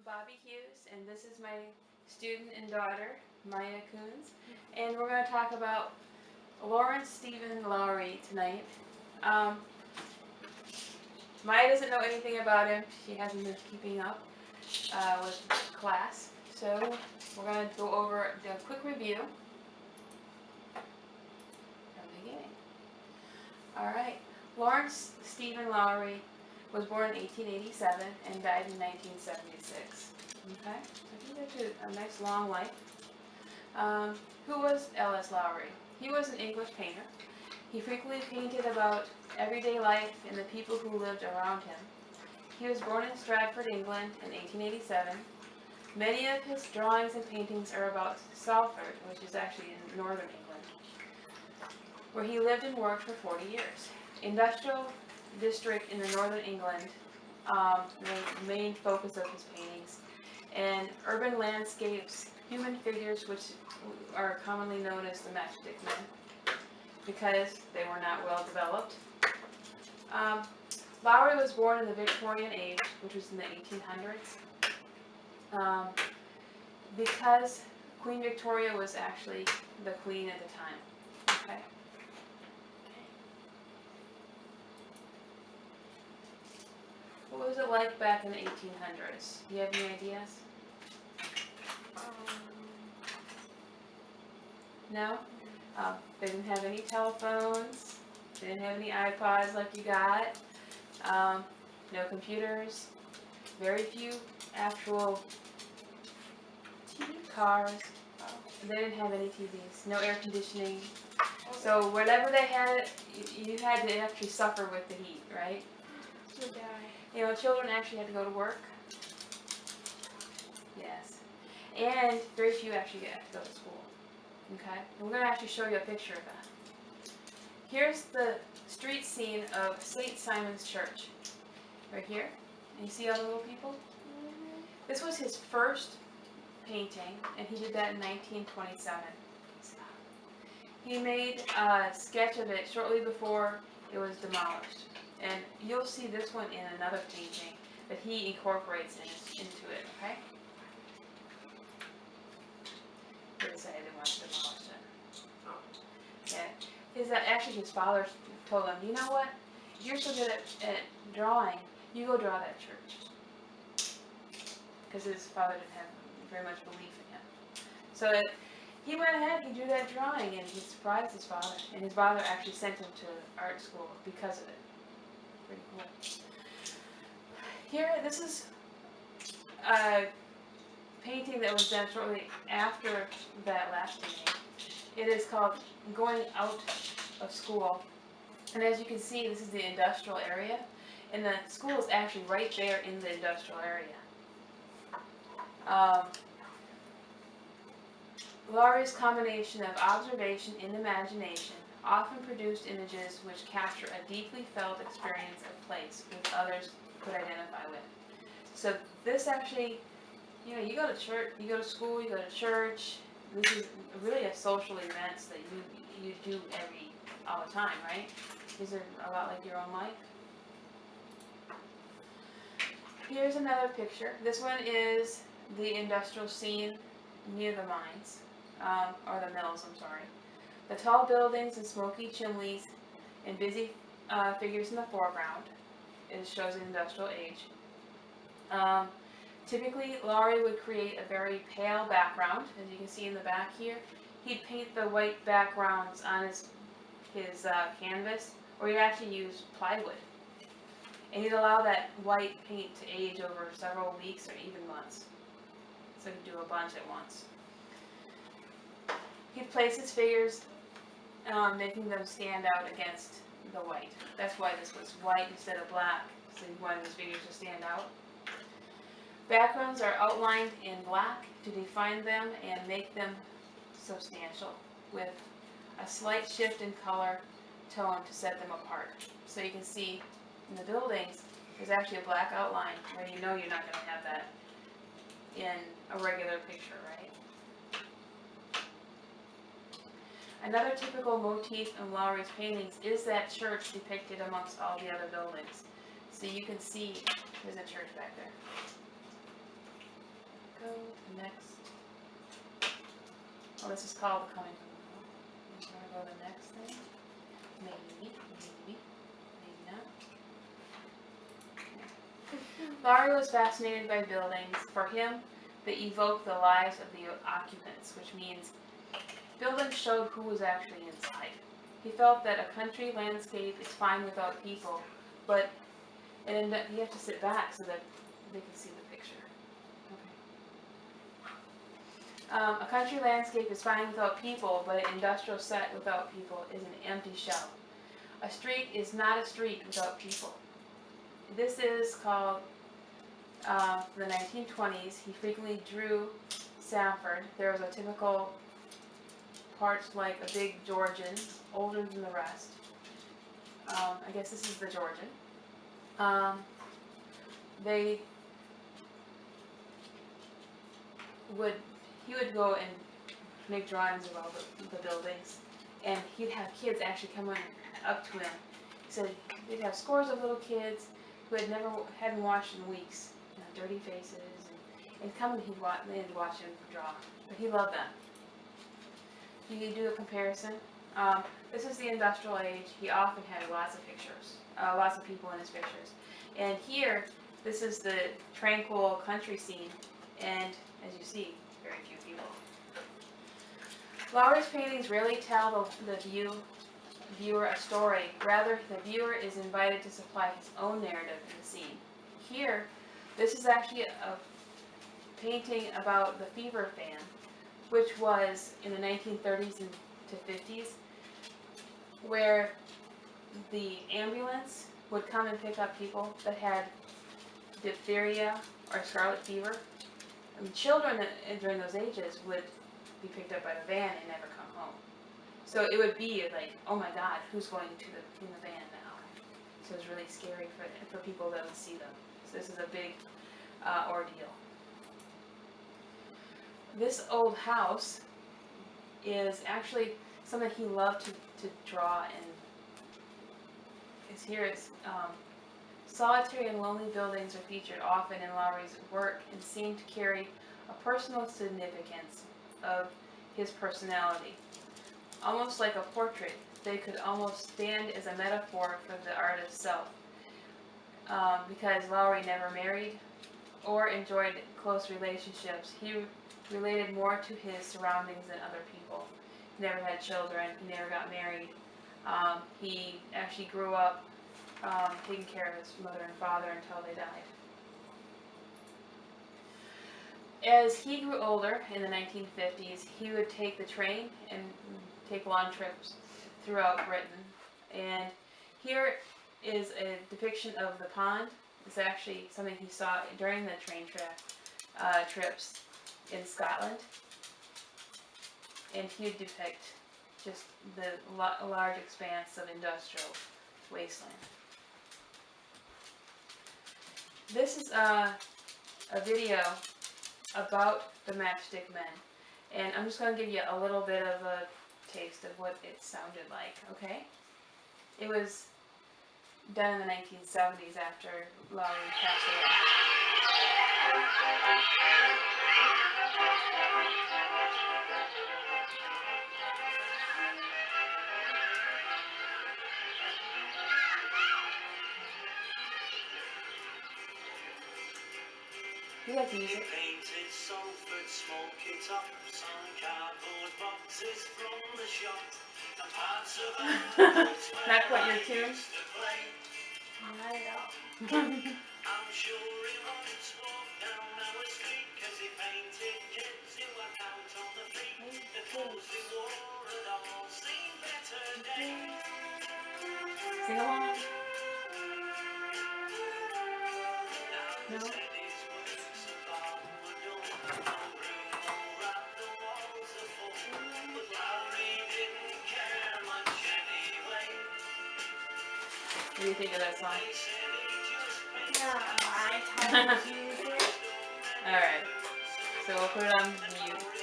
Bobby Hughes, and this is my student and daughter, Maya Coons, and we're going to talk about Lawrence Stephen Lowry tonight. Maya doesn't know anything about him. She hasn't been keeping up with class, so we're going to go over a quick review from the beginning. Alright, Lawrence Stephen Lowry was born in 1887 and died in 1976. Okay, so he lived a nice long life. Who was L.S.Lowry? He was an English painter. He frequently painted about everyday life and the people who lived around him. He was born in Stratford, England in 1887. Many of his drawings and paintings are about Salford, which is actually in northern England, where he lived and worked for 40 years. Industrial district in the northern England, the main focus of his paintings, and urban landscapes, human figures, which are commonly known as the matchstick men, because they were not well developed. Lowry was born in the Victorian age, which was in the 1800s, because Queen Victoria was actually the queen at the time. Okay. What was it like back in the 1800s? Do you have any ideas? No? They didn't have any telephones. They didn't have any iPods like you got. No computers. Very few actual cars. They didn't have any TVs. No air conditioning. So whatever they had, you had to actually suffer with the heat, right? To die. You know, children actually had to go to work. Yes. And very few actually get to go to school. Okay? And we're going to actually show you a picture of that. Here's the street scene of St. Simon's Church. Right here. And you see all the little people? This was his first painting, and he did that in 1927. He made a sketch of it shortly before it was demolished. And you'll see this one in another painting that he incorporates into it, okay? He decided they wanted to demolish it. Yeah. Actually, his father told him, you know what? You're so good at drawing, you go draw that church. Because his father didn't have very much belief in him. So he went ahead, he drew that drawing, and he surprised his father. And his father actually sent him to art school because of it. Pretty cool. Here, this is a painting that was done shortly after that last painting. It is called Going Out of School. And as you can see, this is the industrial area. And the school is actually right there in the industrial area. Lowry's combination of observation and imagination often produced images which capture a deeply felt experience of place which others could identify with. So this actually, you know, you go to church, you go to school, you go to church. This is really a social event that you do all the time, right? These are a lot like your own life. Here's another picture. This one is the industrial scene near the mines, or the mills, I'm sorry. The tall buildings and smoky chimneys and busy figures in the foreground. It shows the industrial age. Typically, Lowry would create a very pale background, as you can see in the back here. He'd paint the white backgrounds on his canvas, or he'd actually use plywood. And he'd allow that white paint to age over several weeks or even months. So he'd do a bunch at once. He'd place his figures, making them stand out against the white. That's why this was white instead of black, so he wanted his figures to stand out. Backgrounds are outlined in black to define them and make them substantial, with a slight shift in color tone to set them apart. So you can see in the buildings, there's actually a black outline where you know you're not going to have that in a regular picture, right? Another typical motif in Lowry's paintings is that church depicted amongst all the other buildings. So you can see there's a church back there. go to the next. Oh, this is called the coming from the fall. You want to go to the next thing? Maybe, maybe not. Lowry was fascinated by buildings. For him, they evoked the lives of the occupants, which means buildings showed who was actually inside. He felt that a country landscape is fine without people, but you have to sit back so that they can see the picture. Okay. A country landscape is fine without people, but an industrial set without people is an empty shell. A street is not a street without people. This is called, the 1920s, he frequently drew Sanford. There was a typical part like a big Georgian, older than the rest. I guess this is the Georgian. He would go and make drawings of all the buildings, and he'd have kids actually come up to him. He said they'd have scores of little kids who hadn't washed in weeks, dirty faces, and come and they'd watch him draw. But he loved them. You can do a comparison. This is the industrial age. He often had lots of pictures, lots of people in his pictures. And here, this is the tranquil country scene, and as you see, very few people. Lowry's paintings rarely tell the viewer a story. Rather, the viewer is invited to supply his own narrative in the scene. Here, this is actually a painting about the fever fan, which was in the 1930s and to 50s, where the ambulance would come and pick up people that had diphtheria or scarlet fever. And children during those ages would be picked up by the van and never come home. So it would be like, oh my God, who's going in the van now? So it's really scary for people that would see them. So this is a big ordeal. This old house is actually something he loved to draw, and solitary and lonely buildings are featured often in Lowry's work and seem to carry a personal significance of his personality. Almost like a portrait, they could almost stand as a metaphor for the artist's self. Because Lowry never married or enjoyed close relationships, he related more to his surroundings than other people. He never had children, he never got married. He actually grew up taking care of his mother and father until they died. As he grew older in the 1950s, he would take the train and take long trips throughout Britain. And here is a depiction of the pond. It's actually something he saw during the train trips in Scotland. And he would depict just the large expanse of industrial wasteland. This is a video about the Matchstick Men, and I'm just going to give you a little bit of a taste of what it sounded like, okay? It was done in the 1970s after Lowry passed away. You like music? Painted Salford smoky tops on cardboard boxes from the shop. And parts of Not quite your tune? Not at all. I'm sure he once walked down our street cause he painted kids who were out on the feet. The clothes he wore had all seen better days. Sing along. No? What do you think of that song? Yeah, I tried to use it. Alright, so we'll put it on mute.